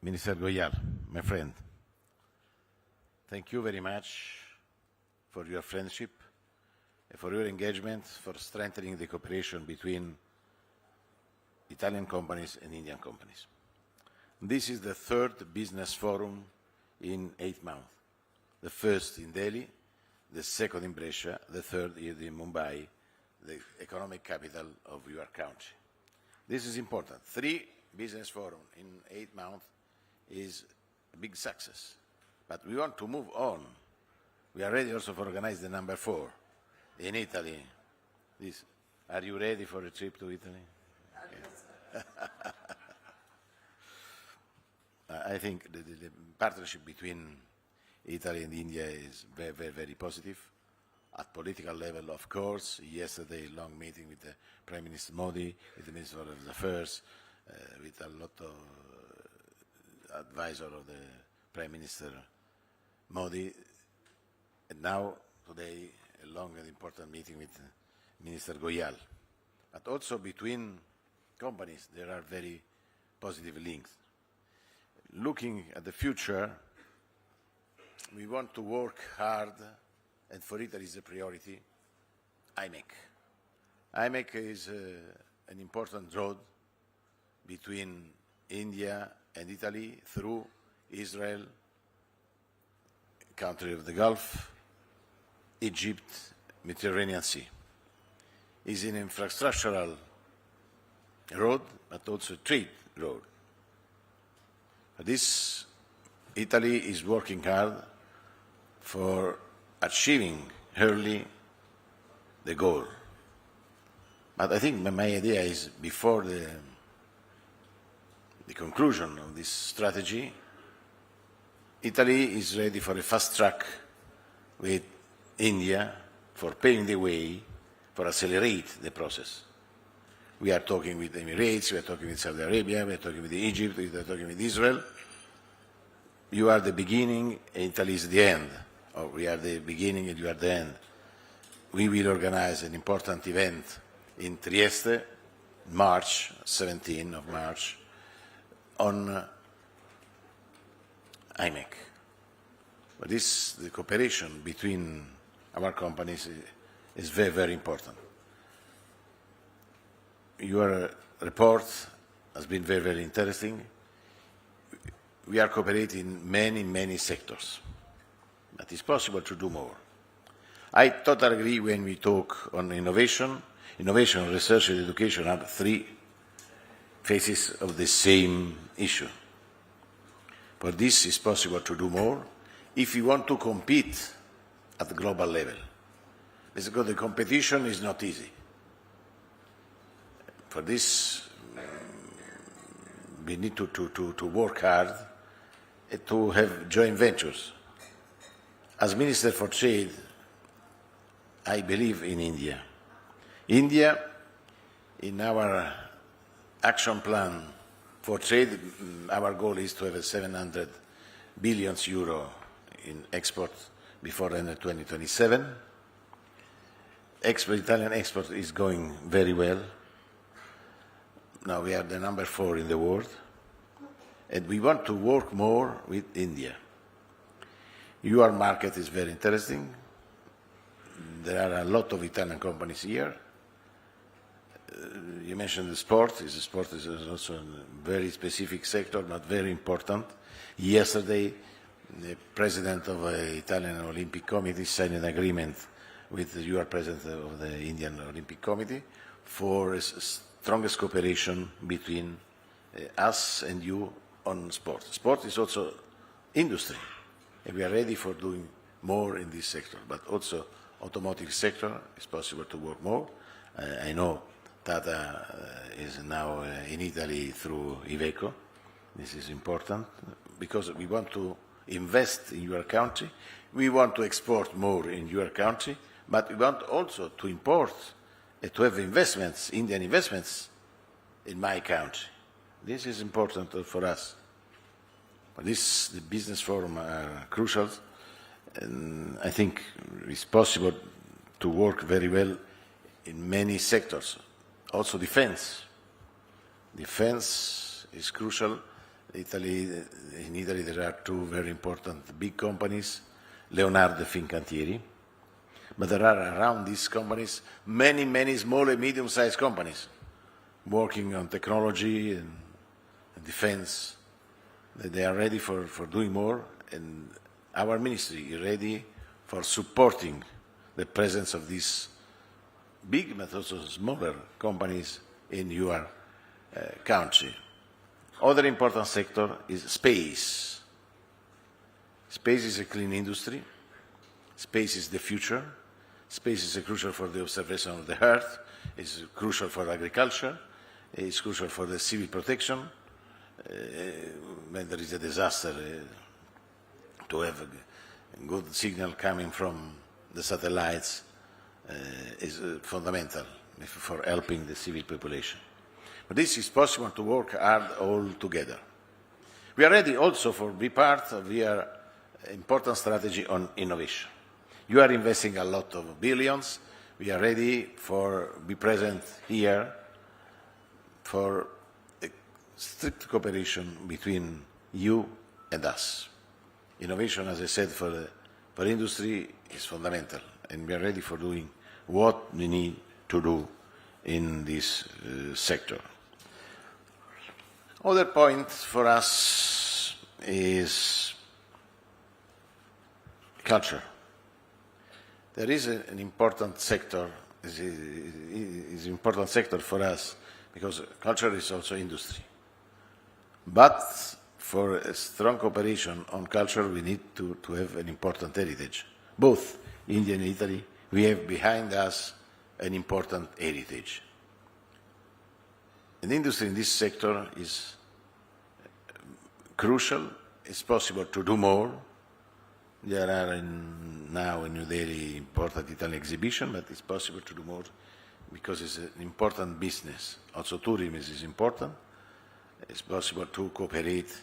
Minister Goyal, my friend, thank you very much for your friendship, for your engagement, for strengthening the cooperation between Italian companies and Indian companies. This is the third business forum in 8 months. The first in Delhi, the second in Brescia, the third is in Mumbai, the economic capital of your country. This is important. 3 business forums in 8 months is a big success. But we want to move on. We are ready also to organize the number 4 in Italy. Are you ready for a trip to Italy? Yes. I think the partnership between Italy and India is very, very, very positive. At political level, of course, yesterday long meeting with the Prime Minister Modi, with the Minister of Affairs, with a lot of advisor of the Prime Minister Modi, and now today a long and important meeting with Minister Goyal. But also between companies there are very positive links. Looking at the future, we want to work hard, and for Italy is a priority, IMEC. IMEC is an important road between India and Italy through Israel, country of the Gulf, Egypt, Mediterranean Sea. It's an infrastructural road, but also a trade road. This, Italy is working hard for achieving early the goal. But I think my idea is before the conclusion of this strategy, Italy is ready for a fast track with India for paving the way for accelerate the process. We are talking with the Emirates, we are talking with Saudi Arabia, we are talking with Egypt, we are talking with Israel. You are the beginning, Italy is the end. Or we are the beginning and you are the end. We will organize an important event in Trieste, March, 17th of March, on IMEC. But the cooperation between our companies is very, very important. Your report has been very, very interesting. We are cooperating in many, many sectors, but it's possible to do more. I totally agree when we talk on innovation. Innovation, research and education are 3 faces of the same issue. For this, it's possible to do more if we want to compete at the global level. Because the competition is not easy. For this, we need to work hard and to have joint ventures. As Minister for Trade, I believe in India. India, in our action plan for trade, our goal is to have 700 billion euro in export before the end of 2027. Italian export is going very well. Now we are the number 4 in the world, and we want to work more with India. Your market is very interesting. There are a lot of Italian companies here. You mentioned the sport. The sport is also a very specific sector, but very important. Yesterday, the president of the Italian Olympic Committee signed an agreement with your president of the Indian Olympic Committee for a strongest cooperation between us and you on sport. Sport is also industry, and we are ready for doing more in this sector, but also automotive sector is possible to work more. I know Tata is now in Italy through Iveco. This is important because we want to invest in your country. We want to export more in your country, but we want also to import and to have investments, Indian investments, in my country. This is important for us. The business forum are crucial, and I think it's possible to work very well in many sectors. Also defense. Defense is crucial, In Italy there are two very important big companies, Leonardo and Fincantieri, but there are around these companies many small and medium-sized companies working on technology and defense. They are ready for doing more, and our ministry is ready for supporting the presence of these big but also smaller companies in your country. Other important sector is space. Space is a clean industry. Space is the future. Space is crucial for the observation of the Earth. It's crucial for agriculture. It's crucial for the civil protection. When there is a disaster, to have a good signal coming from the satellites is fundamental for helping the civil population. But this is possible to work hard all together. We are ready also for be part of your important strategy on innovation. You are investing a lot of billions. We are ready for be present here for a strict cooperation between you and us. Innovation, as I said, for industry is fundamental, and we are ready for doing what we need to do in this sector. Other point for us is culture. There is an important sector, is an important sector for us because culture is also industry. But for a strong cooperation on culture, we need to have an important heritage. Both India and Italy, we have behind us an important heritage. And industry in this sector is crucial. It's possible to do more. There are now in New Delhi important Italian exhibition, but it's possible to do more because it's an important business. Also tourism is important. It's possible to cooperate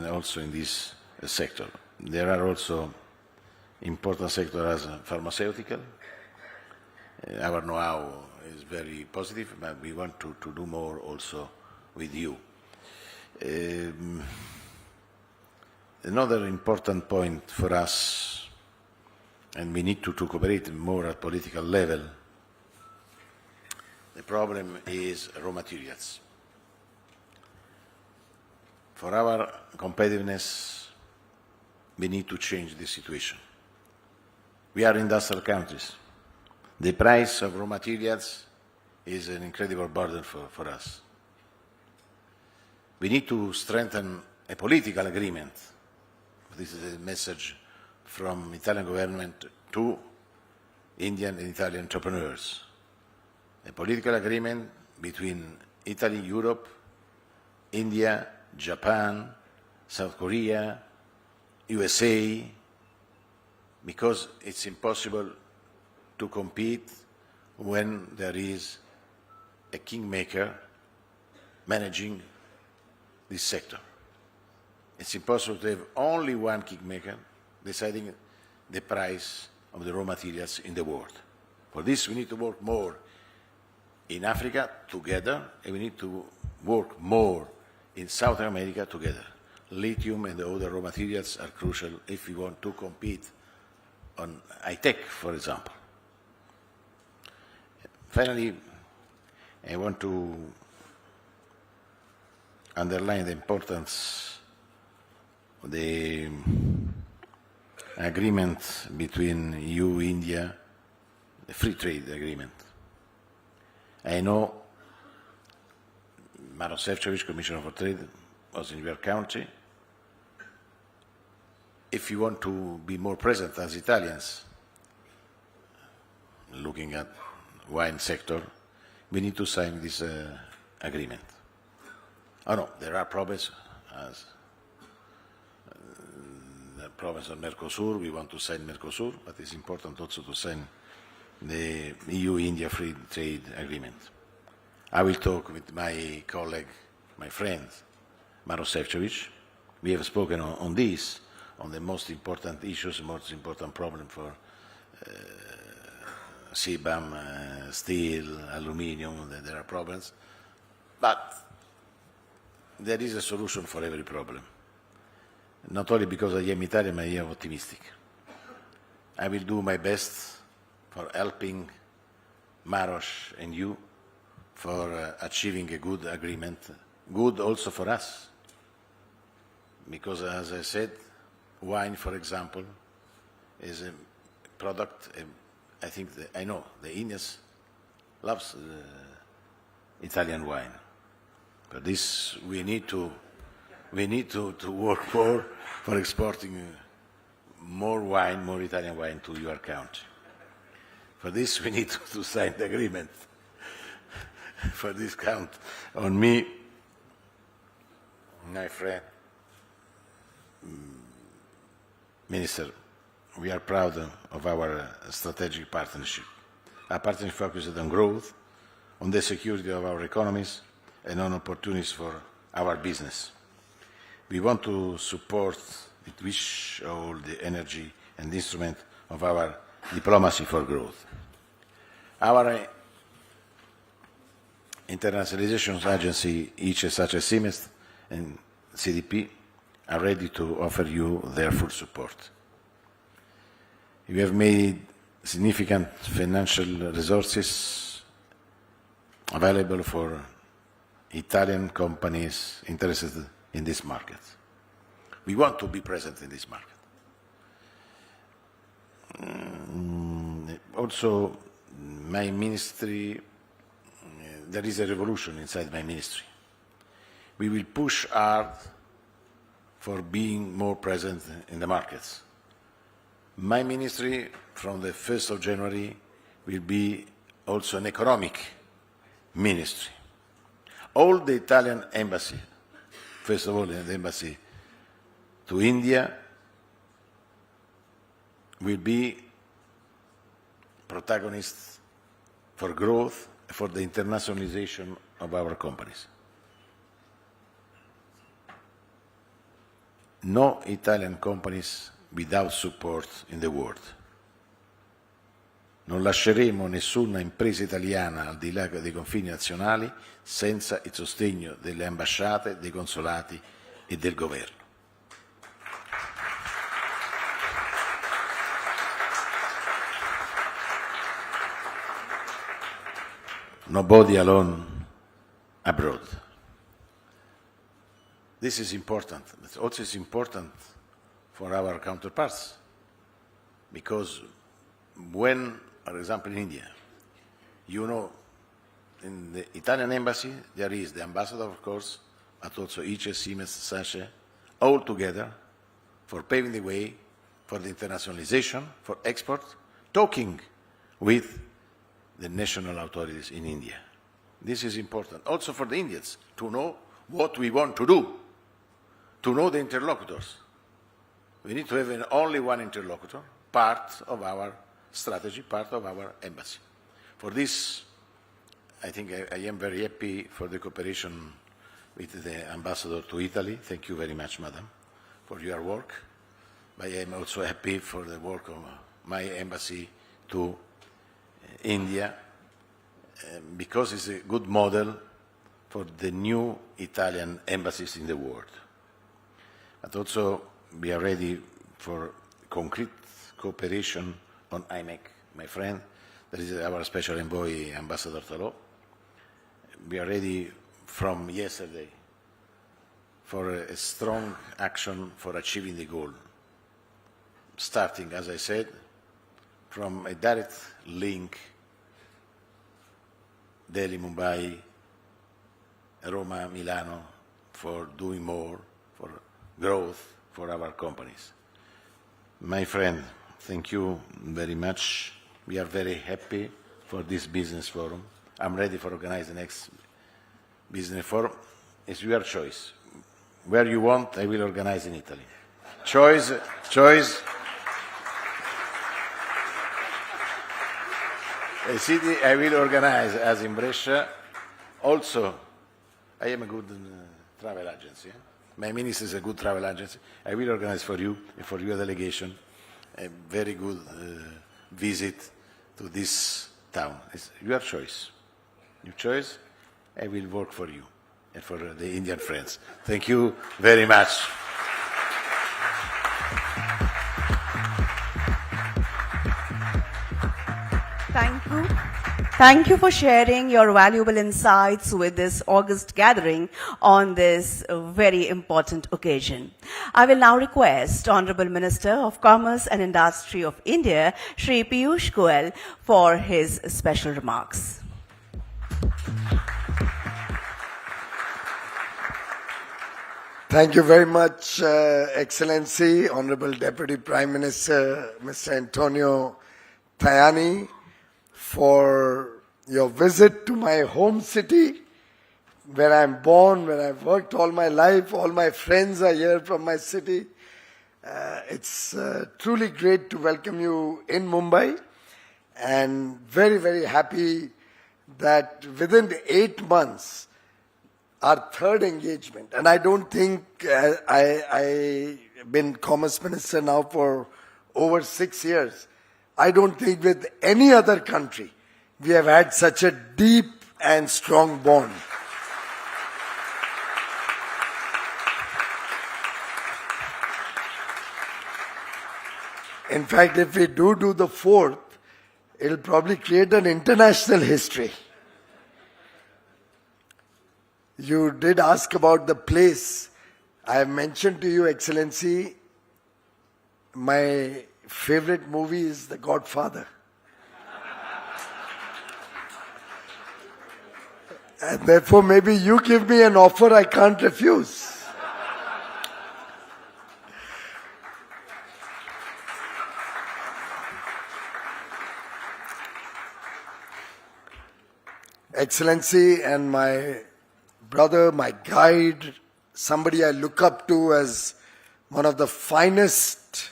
also in this sector. There are also important sectors as pharmaceutical. Our know-how is very positive, but we want to do more also with you. Another important point for us, and we need to cooperate more at political level, the problem is raw materials. For our competitiveness, we need to change the situation. We are industrial countries. The price of raw materials is an incredible burden for us. We need to strengthen a political agreement. This is a message from Italian government to Indian and Italian entrepreneurs. A political agreement between Italy, Europe, India, Japan, South Korea, USA, because it's impossible to compete when there is a kingmaker managing this sector. It's impossible to have only one kingmaker deciding the price of the raw materials in the world. For this, we need to work more in Africa together, and we need to work more in South America together. Lithium and the other raw materials are crucial if we want to compete on high-tech, for example. Finally, I want to underline the importance of the agreement between EU, India, the free trade agreement. I know Maros Šefčovič, Commissioner for Trade, was in your country. If you want to be more present as Italians, looking at wine sector, we need to sign this agreement. Oh no, there are problems as the problems on Mercosur. We want to sign Mercosur, but it's important also to sign the EU-India free trade agreement. I will talk with my colleague, my friend, Maros Šefčovič. We have spoken on this, on the most important issues, most important problem for CBAM, steel, aluminium, there are problems. But there is a solution for every problem. Not only because I am Italian, but I am optimistic. I will do my best for helping Maros and you for achieving a good agreement, good also for us. Because as I said, wine, for example, is a product, I think, I know, the Indians loves Italian wine. But this, we need to work more for exporting more wine, more Italian wine to your country. For this, we need to sign the agreement. For this, count on me, my friend, Minister. We are proud of our strategic partnership. Our partnership focused on growth, on the security of our economies, and on opportunities for our business. We want to support with which all the energy and instrument of our diplomacy for growth. Our internationalization agency, each such as CIMEST and CDP, are ready to offer you their full support. You have made significant financial resources available for Italian companies interested in this market. We want to be present in this market. Also, my ministry, there is a revolution inside my ministry. We will push hard for being more present in the markets. My ministry, from the 1st of January, will be also an economic ministry. All the Italian embassy, first of all, the embassy to India, will be protagonists for growth, for the internationalization of our companies. No Italian companies without support in the world. Non lasceremo nessuna impresa italiana al di là dei confini nazionali senza il sostegno delle ambasciate, dei consolati e del governo. Nobody alone abroad. This is important, but also it's important for our counterparts, because when, for example, in India, you know, in the Italian embassy there is the ambassador, of course, but also ICE, Siemens, SACE, all together for paving the way for the internationalization, for export, talking with the national authorities in India. This is important also for the Indians to know what we want to do, to know the interlocutors. We need to have only one interlocutor, part of our strategy, part of our embassy. For this, I think I am very happy for the cooperation with the ambassador to Italy. Thank you very much, madam, for your work. But I am also happy for the work of my embassy to India, because it's a good model for the new Italian embassies in the world. But also we are ready for concrete cooperation on IMEC, my friend. That is our special envoy, Ambassador Talot. We are ready from yesterday for a strong action for achieving the goal, starting, as I said, from a direct link Delhi, Mumbai, Roma, Milano, for doing more, for growth for our companies. My friend, thank you very much. We are very happy for this business forum. I'm ready for organizing the next business forum. It's your choice. Where you want, I will organize in Italy. Choice. A city I will organize as in Brescia. Also, I am a good travel agency. My ministry is a good travel agency. I will organize for you and for your delegation a very good visit to this town. It's your choice. Your choice, I will work for you. and for the Indian friends. Thank you very much. Thank you. Thank you for sharing your valuable insights with this August gathering on this very important occasion. I will now request Honorable Minister of Commerce and Industry of India, Shri Piyush Goyal, for his special remarks. Thank you very much, Excellency, Honorable Deputy Prime Minister, Mr. Antonio Tajani, for your visit to my home city, where I'm born, where I've worked all my life. All my friends are here from my city. It's truly great to welcome you in Mumbai, and very, very happy that within 8 months, our third engagement, and I don't think I've been Commerce Minister now for over 6 years. I don't think with any other country we have had such a deep and strong bond. In fact, if we do the fourth, it'll probably create an international history. You did ask about the place. I have mentioned to you, Excellency, my favorite movie is The Godfather. And therefore, maybe you give me an offer I can't refuse. Excellency, and my brother, my guide, somebody I look up to as one of the finest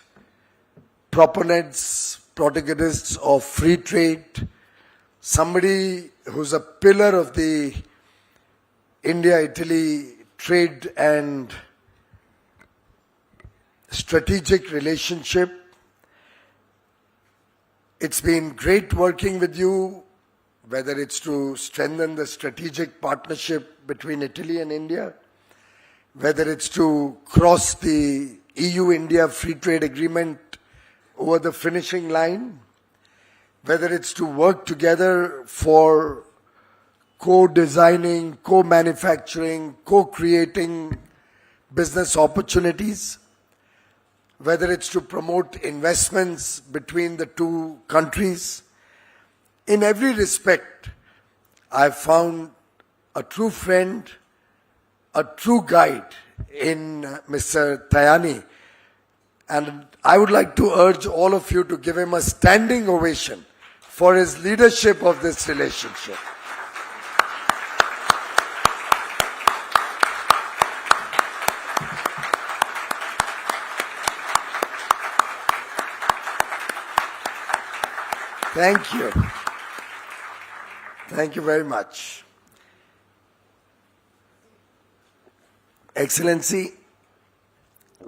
proponents, protagonists of free trade, somebody who's a pillar of the India-Italy trade and strategic relationship. It's been great working with you, whether it's to strengthen the strategic partnership between Italy and India, whether it's to cross the EU-India free trade agreement over the finishing line, whether it's to work together for co-designing, co-manufacturing, co-creating business opportunities, whether it's to promote investments between the two countries. In every respect, I've found a true friend, a true guide in Mr. Tajani. And I would like to urge all of you to give him a standing ovation for his leadership of this relationship. Thank you. Thank you very much. Excellency,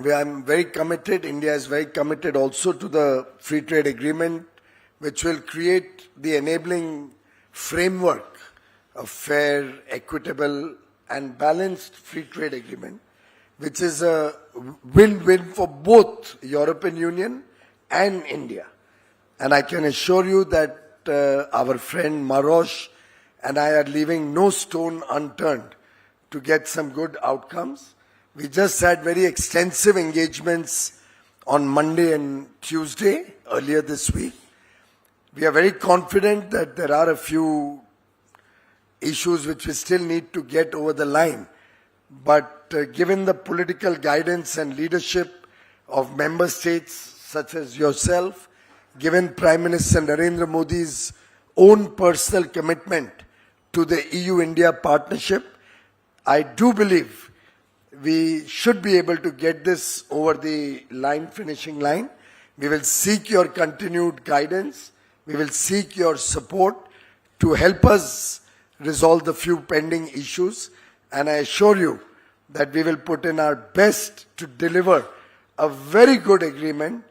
I'm very committed, India is very committed also to the free trade agreement, which will create the enabling framework of fair, equitable and balanced free trade agreement, which is a win-win for both European Union and India. And I can assure you that our friend Marosh and I are leaving no stone unturned to get some good outcomes. We just had very extensive engagements on Monday and Tuesday earlier this week. We are very confident that there are a few issues which we still need to get over the line. But given the political guidance and leadership of member states such as yourself, given Prime Minister Narendra Modi's own personal commitment to the EU-India partnership, I do believe we should be able to get this over the line, finishing line. We will seek your continued guidance. We will seek your support to help us resolve the few pending issues. And I assure you that we will put in our best to deliver a very good agreement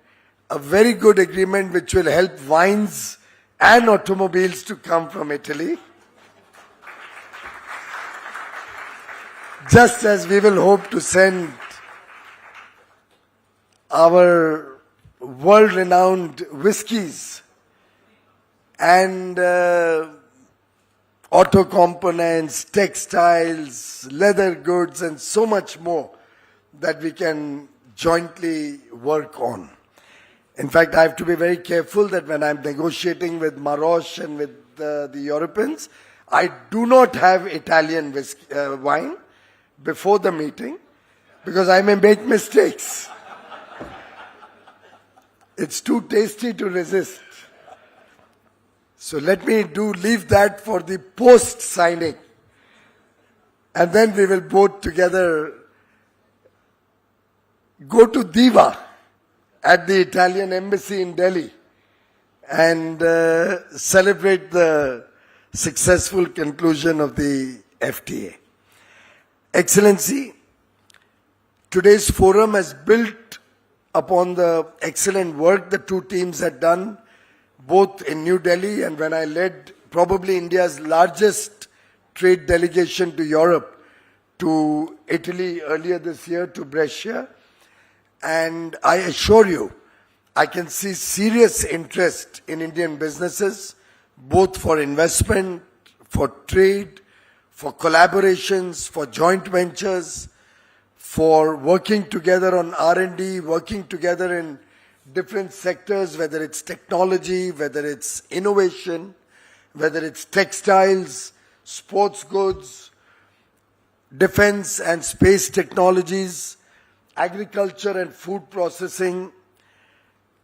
which will help wines and automobiles to come from Italy. just as we will hope to send our world-renowned whiskies and auto components, textiles, leather goods, and so much more that we can jointly work on. In fact, I have to be very careful that when I'm negotiating with Marosh and with the Europeans, I do not have Italian wine before the meeting because I may make mistakes. It's too tasty to resist. So let me leave that for the post-signing. And then we will both together go to Diva at the Italian embassy in Delhi and celebrate the successful conclusion of the FTA. Excellency, today's forum has built upon the excellent work the two teams had done, both in New Delhi and when I led probably India's largest trade delegation to Europe, to Italy earlier this year, to Brescia. And I assure you, I can see serious interest in Indian businesses, both for investment, for trade, for collaborations, for joint ventures, for working together on R&D, working together in different sectors, whether it's technology, whether it's innovation, whether it's textiles, sports goods, defense and space technologies, agriculture and food processing.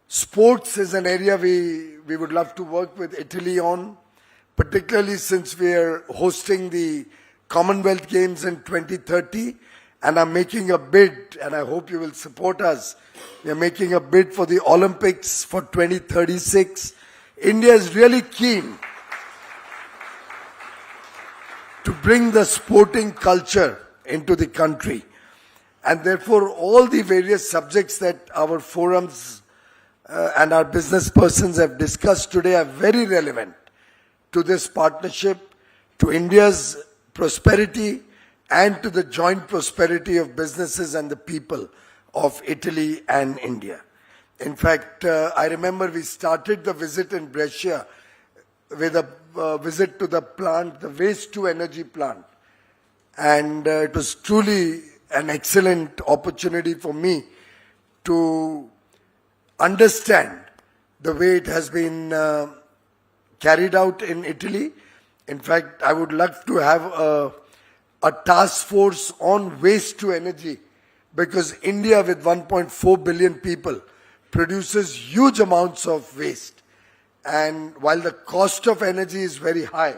Sports is an area we would love to work with Italy on, particularly since we are hosting the Commonwealth Games in 2030 and are making a bid, and I hope you will support us. We are making a bid for the Olympics for 2036. India is really keen to bring the sporting culture into the country. And therefore, all the various subjects that our forums and our business persons have discussed today are very relevant to this partnership, to India's prosperity, and to the joint prosperity of businesses and the people of Italy and India. In fact, I remember we started the visit in Brescia with a visit to the plant, the waste-to-energy plant. And it was truly an excellent opportunity for me to understand the way it has been carried out in Italy. In fact, I would love to have a task force on waste to energy, because India, with 1.4 billion people, produces huge amounts of waste. And while the cost of energy is very high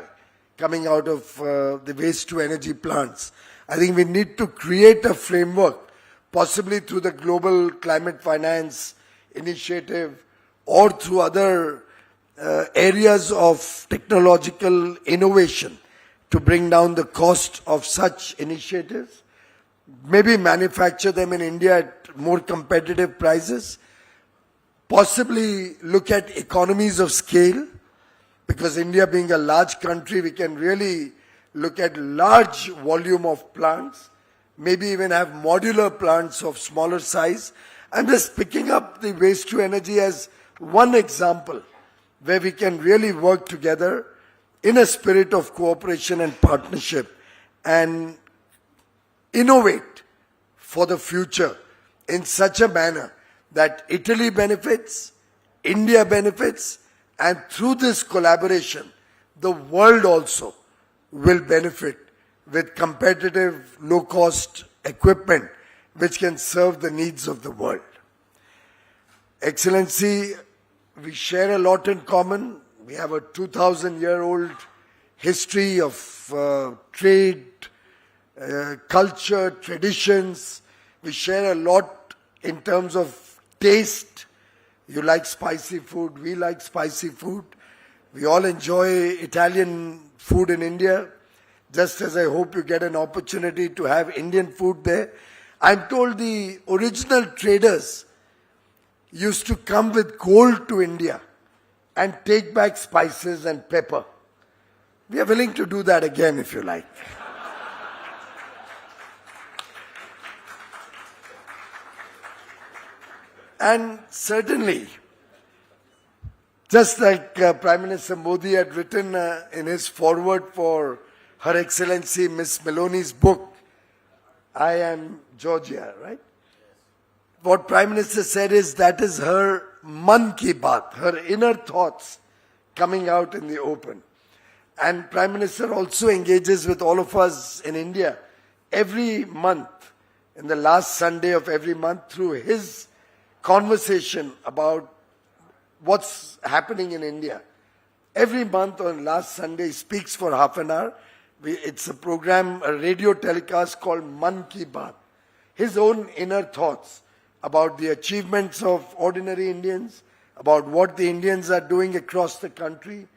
coming out of the waste to energy plants, I think we need to create a framework, possibly through the Global Climate Finance Initiative or through other areas of technological innovation, to bring down the cost of such initiatives, maybe manufacture them in India at more competitive prices, possibly look at economies of scale, because India being a large country, we can really look at large volume of plants, maybe even have modular plants of smaller size. I'm just picking up the waste to energy as one example where we can really work together in a spirit of cooperation and partnership and innovate for the future in such a manner that Italy benefits, India benefits, and through this collaboration, the world also will benefit with competitive, low-cost equipment which can serve the needs of the world. Excellency, we share a lot in common. We have a 2,000-year-old history of trade, culture, traditions. We share a lot in terms of taste. You like spicy food, we like spicy food. We all enjoy Italian food in India, just as I hope you get an opportunity to have Indian food there. I'm told the original traders used to come with gold to India and take back spices and pepper. We are willing to do that again if you like. And certainly, just like Prime Minister Modi had written in his foreword for Her Excellency Miss Meloni's book, I Am Georgia, right? What Prime Minister said is that is her man ki baat, her inner thoughts coming out in the open. And Prime Minister also engages with all of us in India every month, in the last Sunday of every month, through his conversation about what's happening in India. Every month on last Sunday, he speaks for half an hour. It's a program, a radio telecast called Man Ki Baat. His own inner thoughts about the achievements of ordinary Indians, about what the Indians are doing across the country,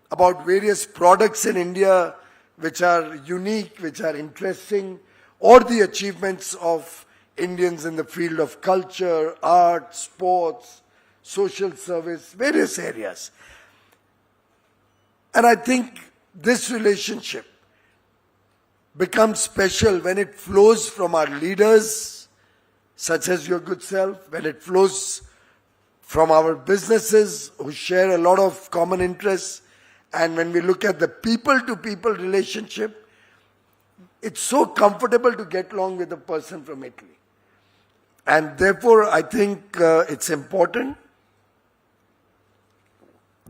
about various products in India which are unique, which are interesting, or the achievements of Indians in the field of culture, art, sports, social service, various areas. And I think this relationship becomes special when it flows from our leaders, such as your good self, when it flows from our businesses who share a lot of common interests, and when we look at the people-to-people relationship, it's so comfortable to get along with a person from Italy. And therefore, I think it's important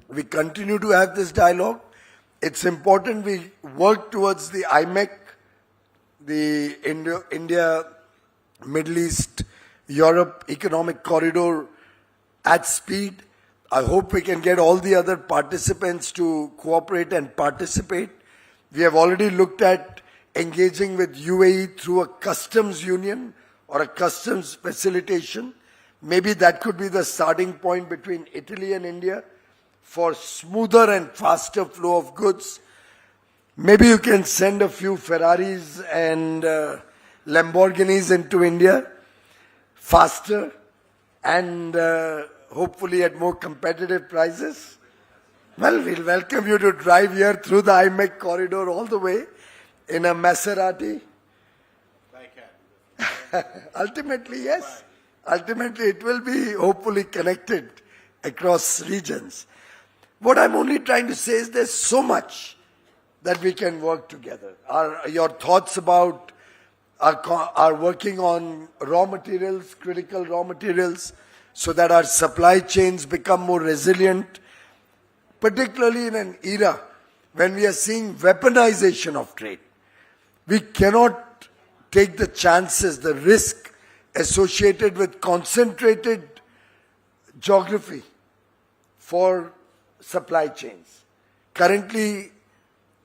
we continue to have this dialogue. It's important we work towards the IMEC, the India, Middle East, Europe Economic Corridor at speed. I hope we can get all the other participants to cooperate and participate. We have already looked at engaging with UAE through a customs union or a customs facilitation. Maybe that could be the starting point between Italy and India for smoother and faster flow of goods. Maybe you can send a few Ferraris and Lamborghinis into India faster and hopefully at more competitive prices. Well, we'll welcome you to drive here through the IMEC corridor all the way in a Maserati. Ultimately, yes. Ultimately, it will be hopefully connected across regions. What I'm only trying to say is there's so much that we can work together. Your thoughts about our working on raw materials, critical raw materials, so that our supply chains become more resilient, particularly in an era when we are seeing weaponization of trade. We cannot take the chances, the risk associated with concentrated geography for supply chains. Currently,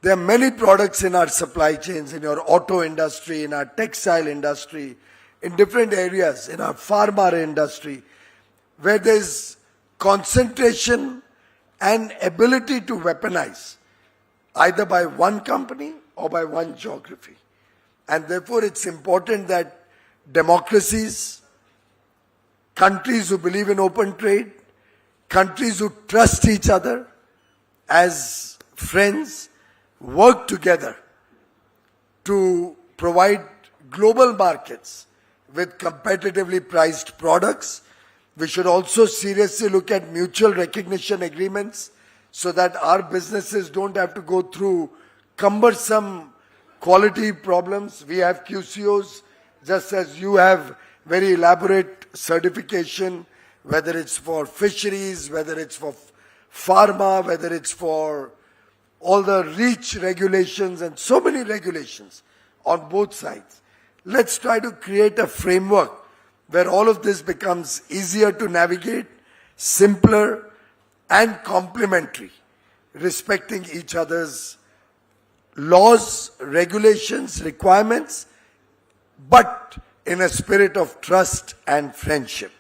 there are many products in our supply chains, in your auto industry, in our textile industry, in different areas, in our pharma industry, where there's concentration and ability to weaponize, either by one company or by one geography. And therefore, it's important that democracies, countries who believe in open trade, countries who trust each other as friends, work together to provide global markets with competitively priced products. We should also seriously look at mutual recognition agreements so that our businesses don't have to go through cumbersome quality problems. We have QCOs, just as you have very elaborate certification, whether it's for fisheries, whether it's for pharma, whether it's for all the REACH regulations and so many regulations on both sides. Let's try to create a framework where all of this becomes easier to navigate, simpler and complementary, respecting each other's laws, regulations, requirements, but in a spirit of trust and friendship.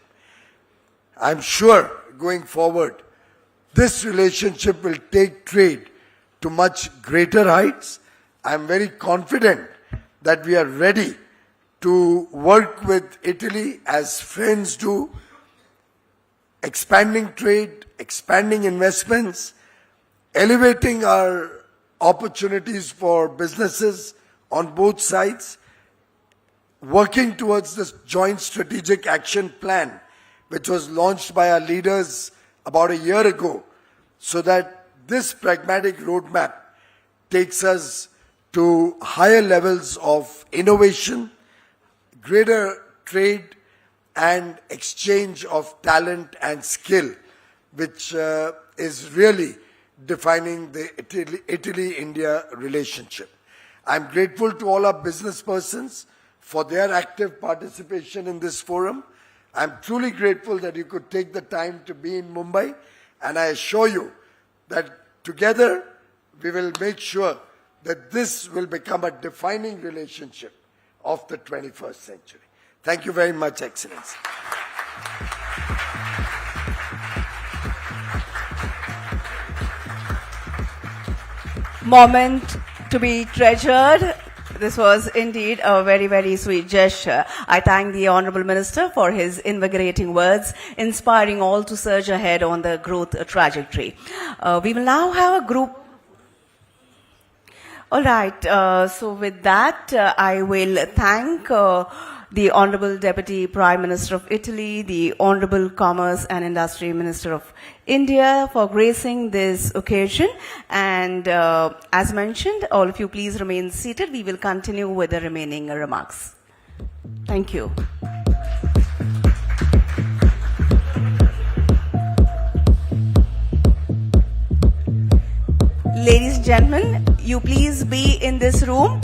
I'm sure going forward, this relationship will take trade to much greater heights. I'm very confident that we are ready to work with Italy as friends do, expanding trade, expanding investments, elevating our opportunities for businesses on both sides, working towards this joint strategic action plan, which was launched by our leaders about a year ago, so that this pragmatic roadmap takes us to higher levels of innovation, greater trade and exchange of talent and skill, which is really defining the Italy-India relationship. I'm grateful to all our business persons for their active participation in this forum. I'm truly grateful that you could take the time to be in Mumbai, and I assure you that together we will make sure that this will become a defining relationship of the 21st century. Thank you very much, Excellency. Moment to be treasured. This was indeed a very, very sweet gesture. I thank the Honorable Minister for his invigorating words, inspiring all to surge ahead on the growth trajectory. We will now have a group. All right. So with that, I will thank the Honorable Deputy Prime Minister of Italy, the Honorable Commerce and Industry Minister of India for gracing this occasion. And as mentioned, all of you please remain seated. We will continue with the remaining remarks. Thank you. Ladies and gentlemen, you please be in this room.